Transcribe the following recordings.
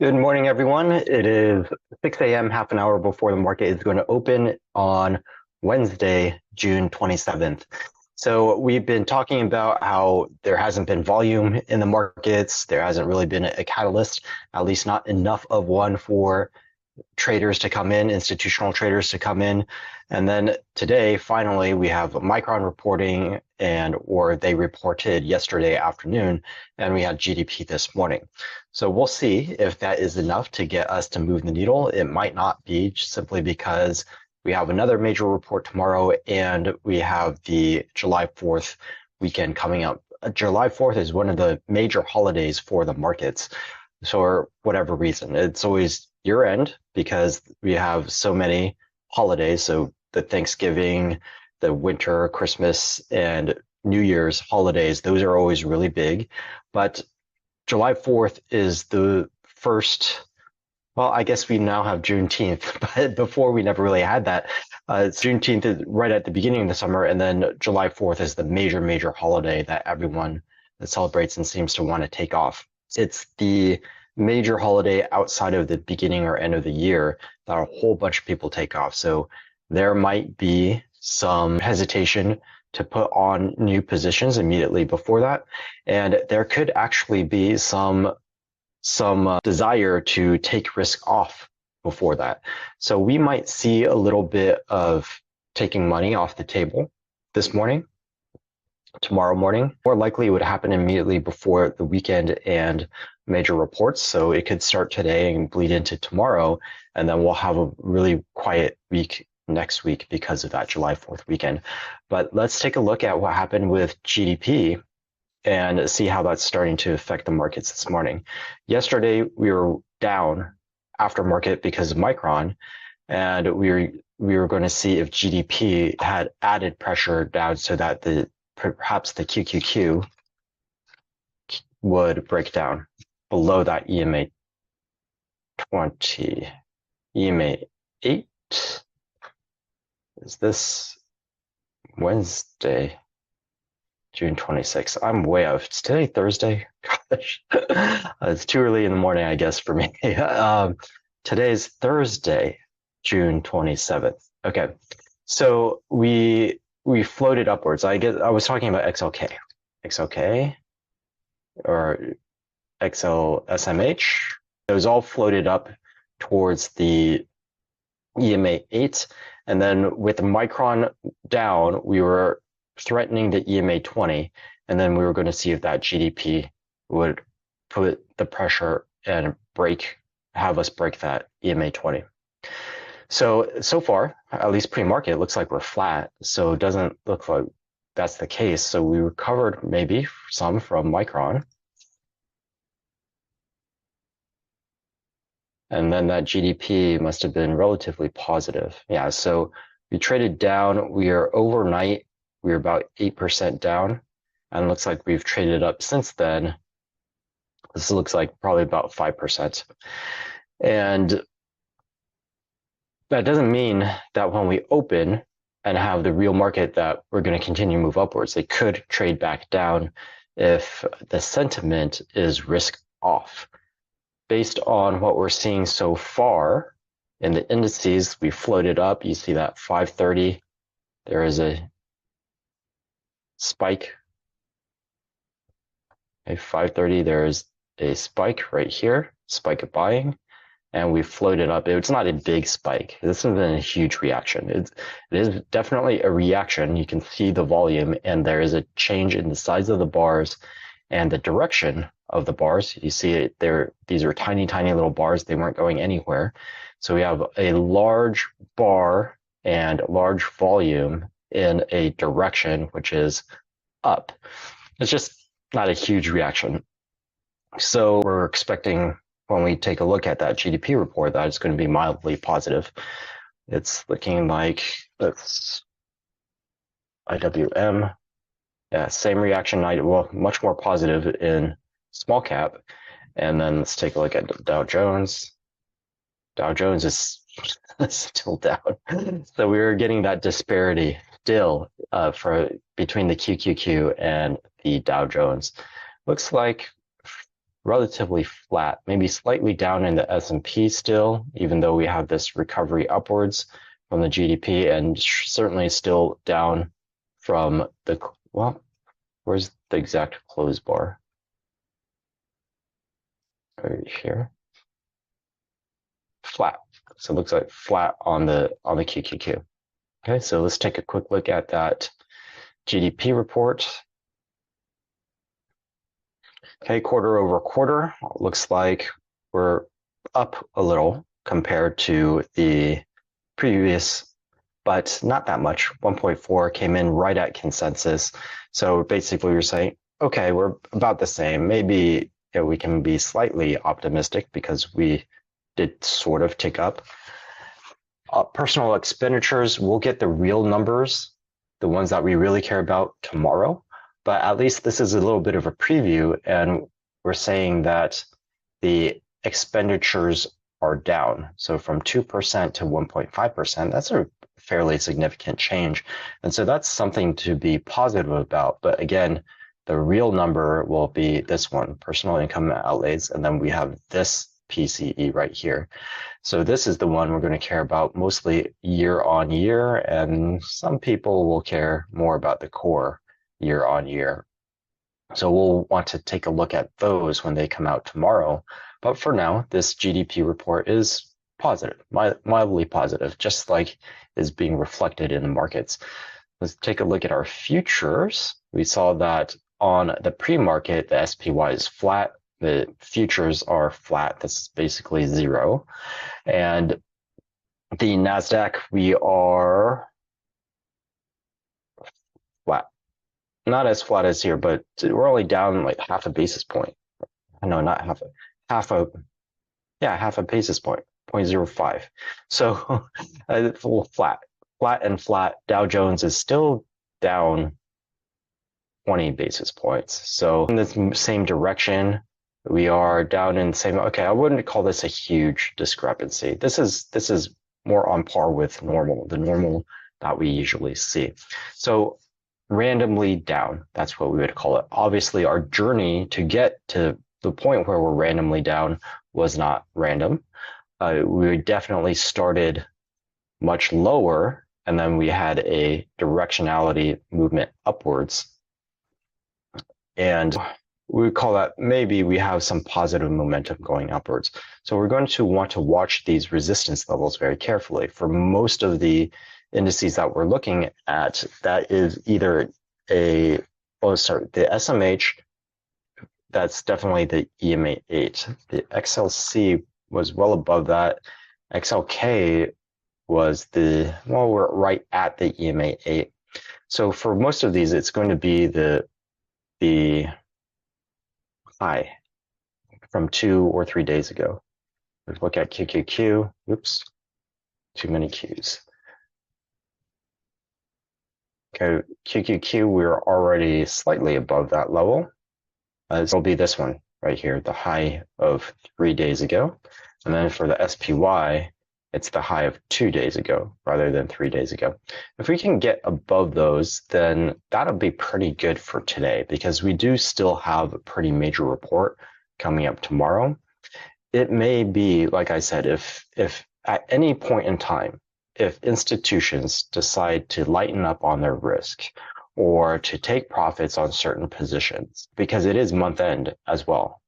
Good morning, everyone. It is 6 a.m., half an hour before the market is going to open on Wednesday, June 27th. So we've been talking about how there hasn't been volume in the markets. There hasn't really been a catalyst, at least not enough of one for traders to come in, institutional traders to come in. And then today, finally, we have Micron reporting or they reported yesterday afternoon, and we had GDP this morning. So we'll see if that is enough to get us to move the needle. It might not be, simply because we have another major report tomorrow and we have the July 4th weekend coming up. July 4th is one of the major holidays for the markets. So for whatever reason, it's always year end because we have so many holidays. So the Thanksgiving, the winter, Christmas, and New Year's holidays, those are always really big. But July 4th is the first, well, I guess we now have Juneteenth, but before we never really had that. Juneteenth is right at the beginning of the summer, and then July 4th is the major, major holiday that everyone that celebrates and seems to want to take off. It's the major holiday outside of the beginning or end of the year that a whole bunch of people take off. So there might be some hesitation to put on new positions immediately before that. And there could actually be some desire to take risk off before that. So we might see a little bit of taking money off the table this morning, tomorrow morning. More likely it would happen immediately before the weekend and major reports. So it could start today and bleed into tomorrow, and then we'll have a really quiet week next week because of that July 4th weekend. But let's take a look at what happened with GDP and see how that's starting to affect the markets this morning. Yesterday, we were down after market because of Micron, and we were going to see if GDP had added pressure down so that perhaps the QQQ would break down below that EMA 20. EMA 8 is this Wednesday, June 26th. I'm way off. It's today Thursday. Gosh, it's too early in the morning, I guess, for me. Today's Thursday, June 27th. Okay, so we floated upwards. I was talking about XLK, or XLSMH. It was all floated up towards the EMA 8, and then with the Micron down, we were threatening the EMA 20, and then we were going to see if that GDP would put the pressure and have us break that EMA 20. So far, at least pre-market, it looks like we're flat. So it doesn't look like that's the case. So we recovered maybe some from Micron. And then that GDP must have been relatively positive. Yeah, so we traded down. We are overnight, we were about 8% down. And it looks like we've traded up since then. This looks like probably about 5%. And that doesn't mean that when we open and have the real market that we're going to continue to move upwards. They could trade back down if the sentiment is risk off. Based on what we're seeing so far in the indices, we floated up. You see that 530. There is a spike. At 530, there's a spike right here, spike of buying, and we floated up. It's not a big spike. This isn't a huge reaction. It is definitely a reaction. You can see the volume, and there is a change in the size of the bars and the direction of the bars. You see it there. These are tiny, tiny little bars. They weren't going anywhere. So we have a large bar and large volume in a direction which is up. It's just not a huge reaction. So we're expecting, when we take a look at that GDP report, that it's going to be mildly positive. It's looking like it's IWM. Yeah, same reaction. Well, much more positive in small cap. And then let's take a look at Dow Jones. Dow Jones is still down. So we're getting that disparity still between the QQQ and the Dow Jones. Looks like relatively flat, maybe slightly down in the S&P still, even though we have this recovery upwards from the GDP, and certainly still down from the, well, where's the exact close bar? Right here. Flat. So it looks like flat on the QQQ. Okay, so let's take a quick look at that GDP report. Okay, quarter over quarter, looks like we're up a little compared to the previous, but not that much. 1.4 came in right at consensus. So basically we're saying, okay, we're about the same. Maybe we can be slightly optimistic because we did sort of tick up. Personal expenditures, we'll get the real numbers, the ones that we really care about tomorrow. But at least this is a little bit of a preview, and we're saying that the expenditures are down. So from 2% to 1.5%, that's a fairly significant change. And so that's something to be positive about. But again, the real number will be this one, personal income outlays, and then we have this PCE right here. So this is the one we're going to care about mostly year on year, and some people will care more about the core year on year. So we'll want to take a look at those when they come out tomorrow. But for now, this GDP report is positive, mildly positive, just like is being reflected in the markets. Let's take a look at our futures. We saw that on the pre-market, the SPY is flat. The futures are flat. This is basically zero. And the NASDAQ, we are flat. Not as flat as here, but we're only down like half a basis point. No, not half a basis point, 0.05. So flat and flat. Dow Jones is still down 20 basis points. So in the same direction, we are down in the same. Okay, I wouldn't call this a huge discrepancy. This is more on par with normal, the normal that we usually see. So randomly down, that's what we would call it. Obviously, our journey to get to the point where we're randomly down was not random. We definitely started much lower, and then we had a directionality movement upwards. And we would call that maybe we have some positive momentum going upwards. So we're going to want to watch these resistance levels very carefully. For most of the indices that we're looking at, that is either the SMH, that's definitely the EMA 8. The XLC was well above that. XLK was we're right at the EMA 8. So for most of these, it's going to be the high from 2 or 3 days ago. Let's look at QQQ. Oops, too many Qs. Okay, QQQ, we're already slightly above that level. This will be this one right here, the high of 3 days ago. And then for the SPY, it's the high of 2 days ago rather than 3 days ago. If we can get above those, then that'll be pretty good for today because we do still have a pretty major report coming up tomorrow. It may be, like I said, if at any point in time, if institutions decide to lighten up on their risk or to take profits on certain positions, because it is month end as well.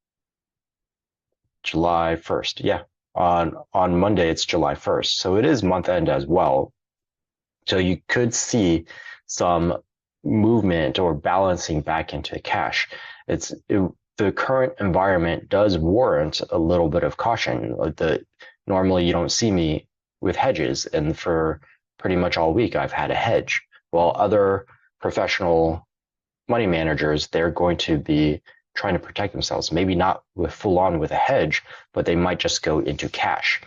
July 1st, yeah. On Monday, it's July 1st. So it is month end as well. So you could see some movement or balancing back into cash. The current environment does warrant a little bit of caution. Normally you don't see me with hedges, and for pretty much all week I've had a hedge. While other professional money managers, they're going to be trying to protect themselves, maybe not with full on with a hedge, but they might just go into cash.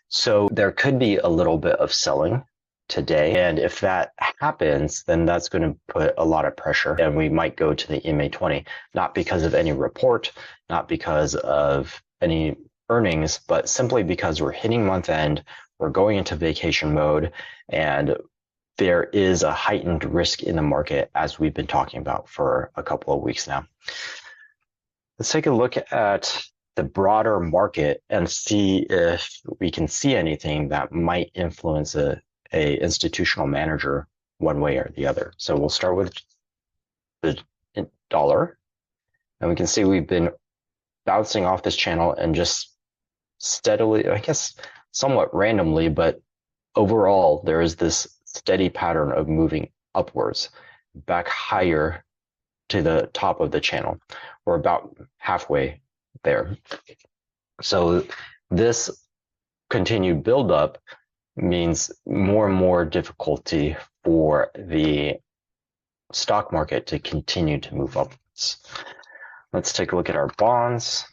So there could be a little bit of selling today. And if that happens, then that's going to put a lot of pressure, and we might go to the EMA 20, not because of any report, not because of any earnings, but simply because we're hitting month end, we're going into vacation mode, and there is a heightened risk in the market as we've been talking about for a couple of weeks now. Let's take a look at the broader market and see if we can see anything that might influence a institutional manager one way or the other. So we'll start with the dollar, and we can see we've been bouncing off this channel and just steadily, I guess somewhat randomly, but overall there is this steady pattern of moving upwards back higher to the top of the channel. We're about halfway there. So this continued buildup means more and more difficulty for the stock market to continue to move upwards. Let's take a look at our bonds.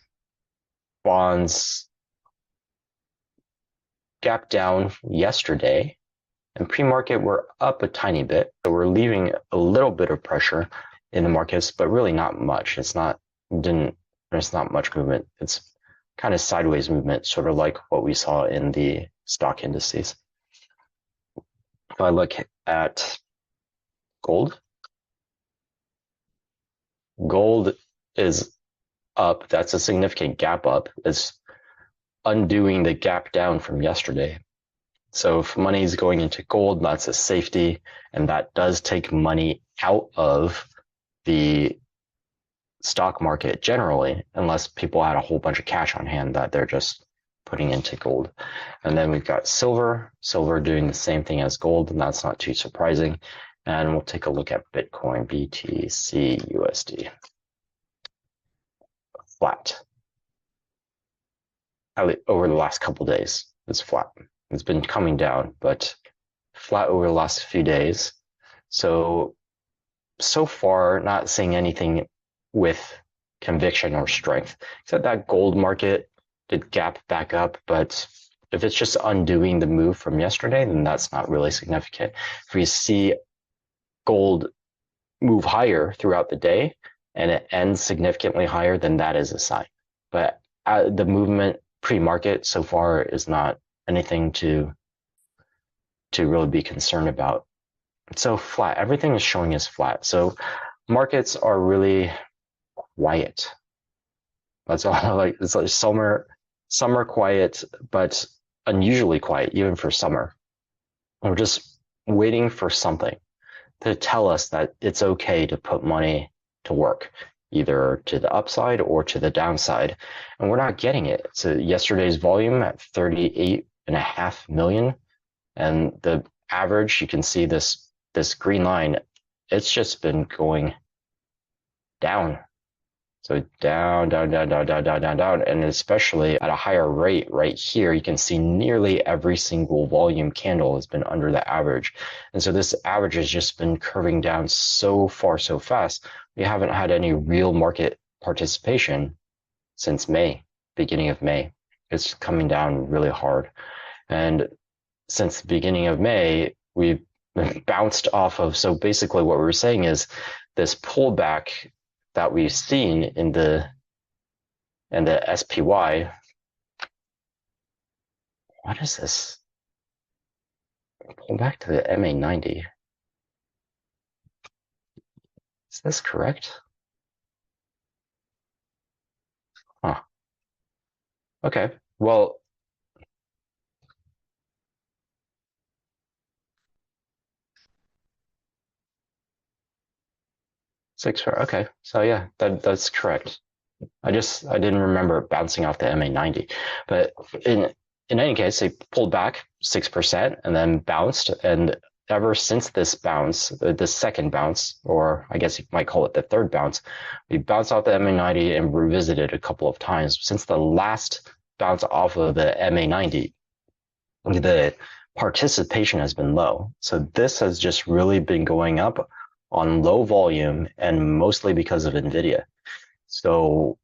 Bonds gapped down yesterday, and pre-market we're up a tiny bit. So we're leaving a little bit of pressure in the markets, but really not much. There's not much movement. It's kind of sideways movement, sort of like what we saw in the stock indices. If I look at gold, gold is up. That's a significant gap up. It's undoing the gap down from yesterday. So if money is going into gold, that's a safety, and that does take money out of the stock market generally, unless people had a whole bunch of cash on hand that they're just putting into gold. And then we've got silver doing the same thing as gold, and that's not too surprising. And we'll take a look at Bitcoin, BTC, USD. Flat. Over the last couple of days, it's flat. It's been coming down, but flat over the last few days. So far, not seeing anything with conviction or strength, except that gold market did gap back up. But if it's just undoing the move from yesterday, then that's not really significant. If we see gold move higher throughout the day and it ends significantly higher, then that is a sign. But the movement pre-market so far is not anything to really be concerned about. So flat, everything is showing as flat. So markets are really quiet. That's all. Like, it's like summer quiet, but unusually quiet even for summer. We're just waiting for something to tell us that it's okay to put money to work, either to the upside or to the downside, and we're not getting it. So yesterday's volume at 38.5 million, and the average, you can see this green line, it's just been going down. So down, and especially at a higher rate right here, you can see nearly every single volume candle has been under the average. And so this average has just been curving down so far, so fast. We haven't had any real market participation since May, beginning of May. It's coming down really hard. And since the beginning of May, we've bounced off of, so basically what we were saying is this pullback that we've seen in the SPY. What is this? Pull back to the MA90. Is this correct? Huh. Okay. Well, okay. So yeah, that's correct. I didn't remember bouncing off the MA90, but in any case, they pulled back 6% and then bounced, and ever since this bounce, the second bounce, or I guess you might call it the third bounce, we bounced off the MA90 and revisited a couple of times. Since the last bounce off of the MA90, the participation has been low. So this has just really been going up on low volume, and mostly because of NVIDIA. So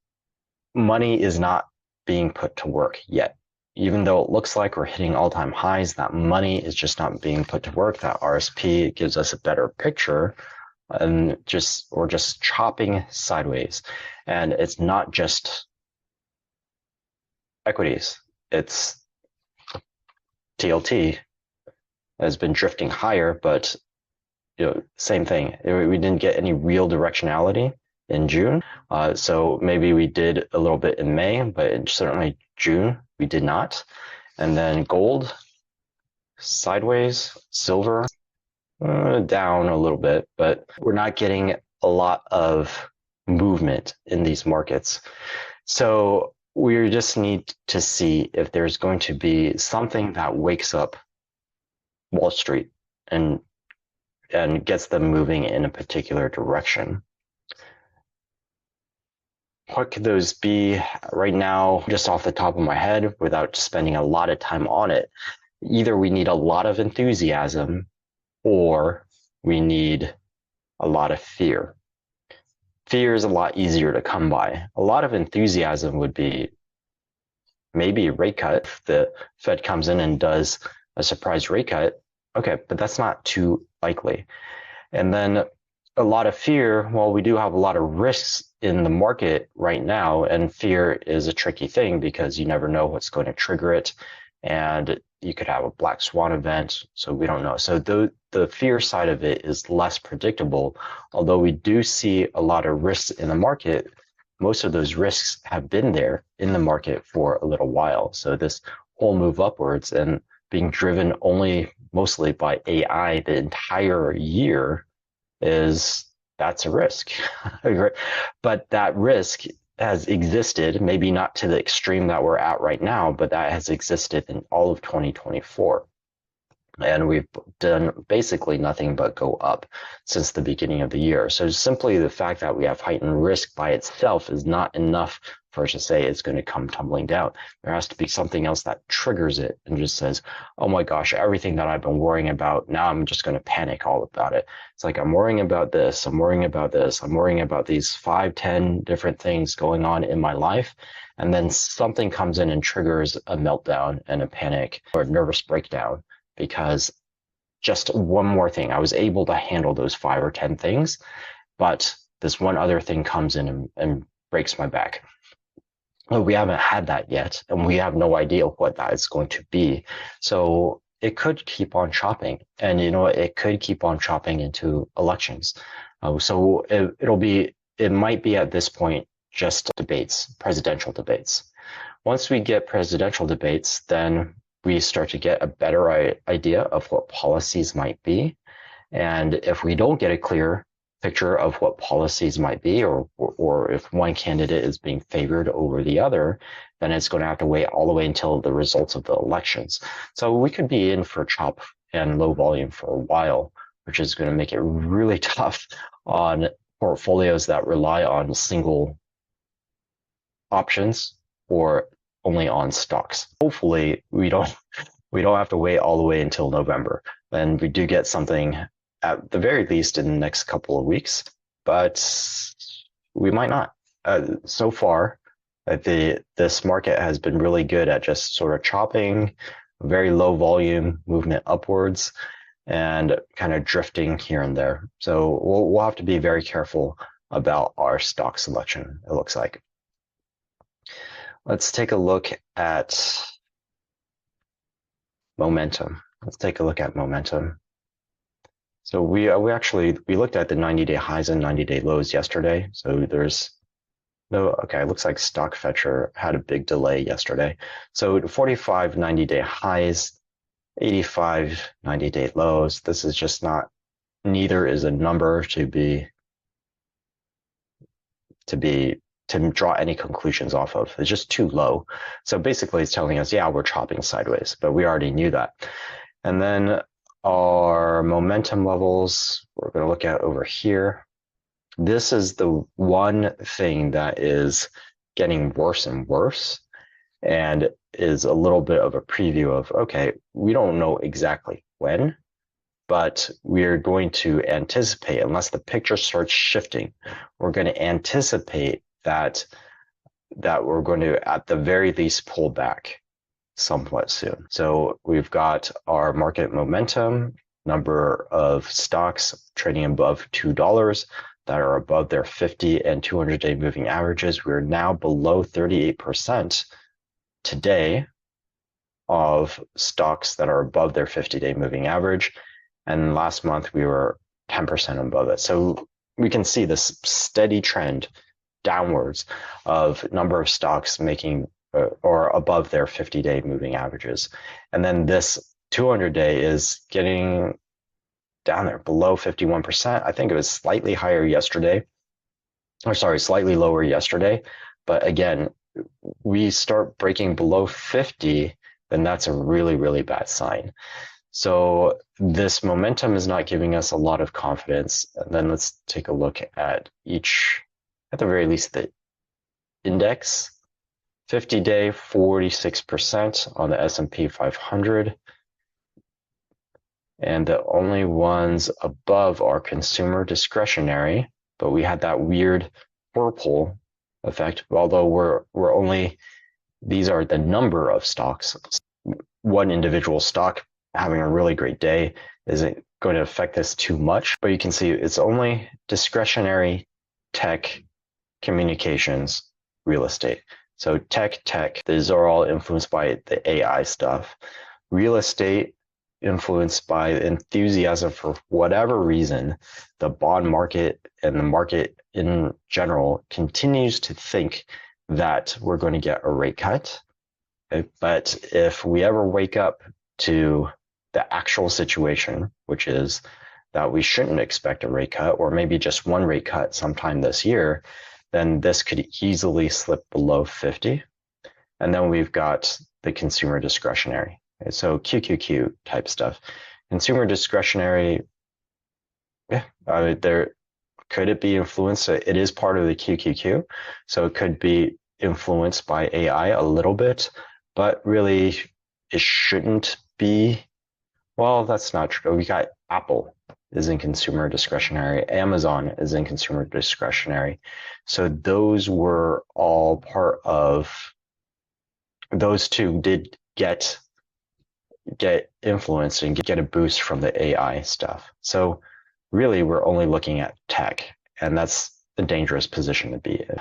money is not being put to work yet. Even though it looks like we're hitting all-time highs, that money is just not being put to work. That RSP gives us a better picture, and we're just chopping sideways. And it's not just equities. It's TLT has been drifting higher, but same thing. We didn't get any real directionality in June. So maybe we did a little bit in May, but in certainly June, we did not. And then gold, sideways, silver, down a little bit, but we're not getting a lot of movement in these markets. So we just need to see if there's going to be something that wakes up Wall Street and gets them moving in a particular direction. What could those be right now, just off the top of my head, without spending a lot of time on it? Either we need a lot of enthusiasm or we need a lot of fear. Fear is a lot easier to come by. A lot of enthusiasm would be maybe a rate cut. If the Fed comes in and does a surprise rate cut, okay, but that's not too likely. And then a lot of fear, well, we do have a lot of risks in the market right now, and fear is a tricky thing because you never know what's going to trigger it, and you could have a black swan event, so we don't know. So the fear side of it is less predictable, although we do see a lot of risks in the market. Most of those risks have been there in the market for a little while. So this whole move upwards and being driven only mostly by AI the entire year that's a risk. But that risk has existed, maybe not to the extreme that we're at right now, but that has existed in all of 2024. And we've done basically nothing but go up since the beginning of the year. So simply the fact that we have heightened risk by itself is not enough for us to say it's going to come tumbling down. There has to be something else that triggers it and just says, oh my gosh, everything that I've been worrying about, now I'm just going to panic all about it. It's like, I'm worrying about this, I'm worrying about this, I'm worrying about these 5, 10 different things going on in my life. And then something comes in and triggers a meltdown and a panic or a nervous breakdown. Because just one more thing, I was able to handle those 5 or 10 things, but this one other thing comes in and breaks my back. Well, we haven't had that yet, and we have no idea what that is going to be. So it could keep on chopping, and it could keep on chopping into elections. So it might be at this point just debates, presidential debates. Once we get presidential debates, then we start to get a better idea of what policies might be. And if we don't get a clear picture of what policies might be, or if one candidate is being favored over the other, then it's going to have to wait all the way until the results of the elections. So we could be in for chop and low volume for a while, which is going to make it really tough on portfolios that rely on single options or only on stocks. Hopefully we don't have to wait all the way until November. Then we do get something at the very least in the next couple of weeks, but we might not. So far, this market has been really good at just sort of chopping, very low volume movement upwards, and kind of drifting here and there. So we'll have to be very careful about our stock selection, it looks like. Let's take a look at momentum. Let's take a look at momentum. So we looked at the 90-day highs and 90-day lows yesterday. So there's it looks like StockFetcher had a big delay yesterday. So 45 90-day highs, 85 90-day lows. This is just neither is a number to draw any conclusions off of. It's just too low. So basically it's telling us, yeah, we're chopping sideways, but we already knew that. And then our momentum levels, we're going to look at over here. This is the one thing that is getting worse and worse, and is a little bit of a preview of, okay, we don't know exactly when, but we're going to anticipate, unless the picture starts shifting, we're going to anticipate that we're going to, at the very least, pull back somewhat soon. So we've got our market momentum, number of stocks trading above $2 that are above their 50 and 200-day moving averages. We're now below 38% today of stocks that are above their 50-day moving average. And last month we were 10% above it. So we can see this steady trend downwards of number of stocks making or above their 50-day moving averages. And then this 200-day is getting down there below 51%. I think it was slightly higher yesterday, or sorry, slightly lower yesterday. But again, we start breaking below 50, then that's a really, really bad sign. So this momentum is not giving us a lot of confidence. And then let's take a look at at the very least, the index. 50-day, 46% on the S&P 500. And the only ones above are consumer discretionary, but we had that weird purple effect, although these are the number of stocks. One individual stock having a really great day isn't going to affect this too much, but you can see it's only discretionary, tech, communications, real estate. So tech, these are all influenced by the AI stuff. Real estate, influenced by enthusiasm for whatever reason. The bond market and the market in general continues to think that we're going to get a rate cut. But if we ever wake up to the actual situation, which is that we shouldn't expect a rate cut, or maybe just one rate cut sometime this year, then this could easily slip below 50. And then we've got the consumer discretionary. So QQQ type stuff. Consumer discretionary, there could it be influenced? It is part of the QQQ, so it could be influenced by AI a little bit, but really it shouldn't be. Well, that's not true. We got Apple is in consumer discretionary. Amazon is in consumer discretionary. So those were all part of, those two did get influenced and get a boost from the AI stuff. So really we're only looking at tech, and that's a dangerous position to be in.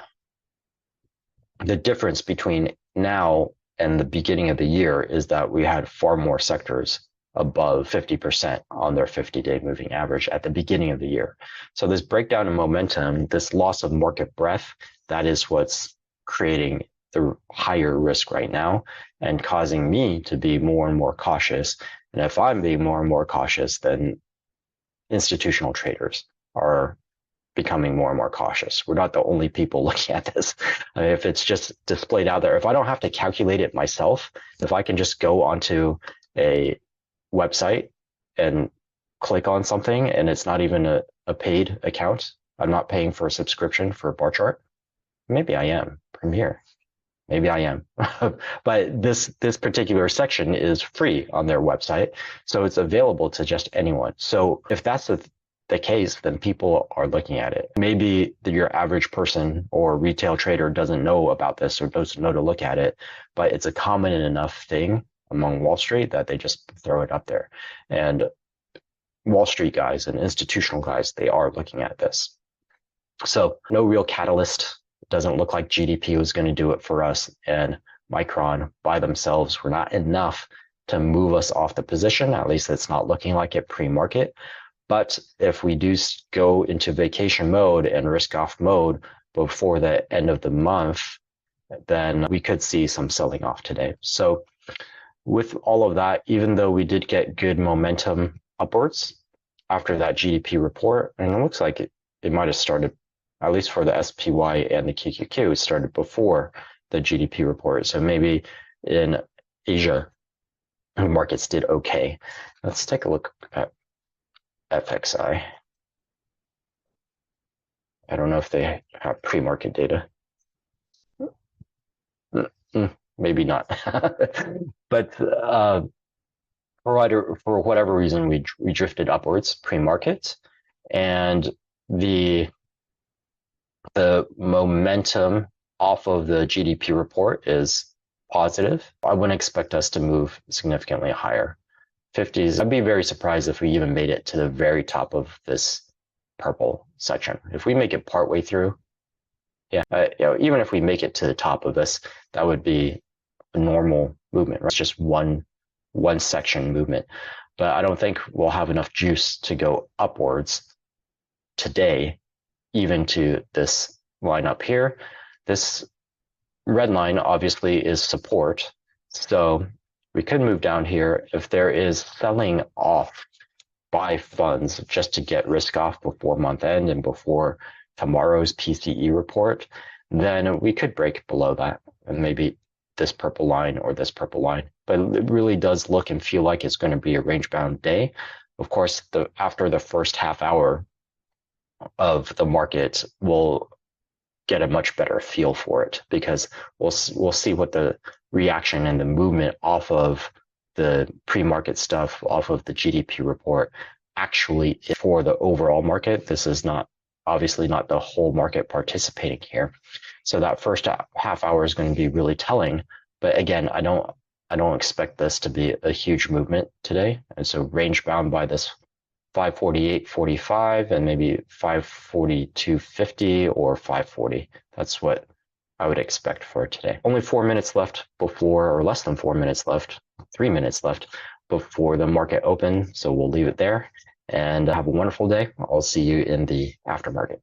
The difference between now and the beginning of the year is that we had far more sectors above 50% on their 50-day moving average at the beginning of the year. So this breakdown in momentum, this loss of market breadth, that is what's creating the higher risk right now and causing me to be more and more cautious. And if I'm being more and more cautious, then institutional traders are becoming more and more cautious. We're not the only people looking at this. I mean, if it's just displayed out there, if I don't have to calculate it myself, if I can just go onto a website and click on something and it's not even a paid account, I'm not paying for a subscription for a bar chart. Maybe I am, Premier. Maybe I am. But this particular section is free on their website, so it's available to just anyone. So if that's the case, then people are looking at it. Maybe your average person or retail trader doesn't know about this or doesn't know to look at it, but it's a common enough thing among Wall Street that they just throw it up there. And Wall Street guys and institutional guys, they are looking at this. So no real catalyst. Doesn't look like GDP was going to do it for us, and Micron by themselves were not enough to move us off the position. At least it's not looking like it pre-market. But if we do go into vacation mode and risk off mode before the end of the month, then we could see some selling off today. So with all of that, even though we did get good momentum upwards after that GDP report, and it looks like it might have started, at least for the SPY and the QQQ, it started before the GDP report. So maybe in Asia, the markets did okay. Let's take a look at FXI. I don't know if they have pre-market data. Maybe not. But for whatever reason, we drifted upwards pre-market, and the momentum off of the GDP report is positive. I wouldn't expect us to move significantly higher. 50s, I'd be very surprised if we even made it to the very top of this purple section. If we make it partway through, even if we make it to the top of this, that would be a normal movement, right? It's just one section movement. But I don't think we'll have enough juice to go upwards today even to this line up here. This red line obviously is support. So we could move down here if there is selling off by funds just to get risk off before month end and before tomorrow's PCE report, then we could break below that and maybe this purple line or this purple line. But it really does look and feel like it's going to be a range bound day. Of course, after the first half hour of the market, we'll get a much better feel for it because we'll see what the reaction and the movement off of the pre-market stuff, off of the GDP report, actually for the overall market. This is not obviously not the whole market participating here, so that first half hour is going to be really telling. But again, I don't expect this to be a huge movement today, and so range bound by this 548.45 and maybe 542.50 or 540. That's what I would expect for today. Only 4 minutes left before, or less than 4 minutes left, 3 minutes left before the market open. So we'll leave it there and have a wonderful day. I'll see you in the aftermarket.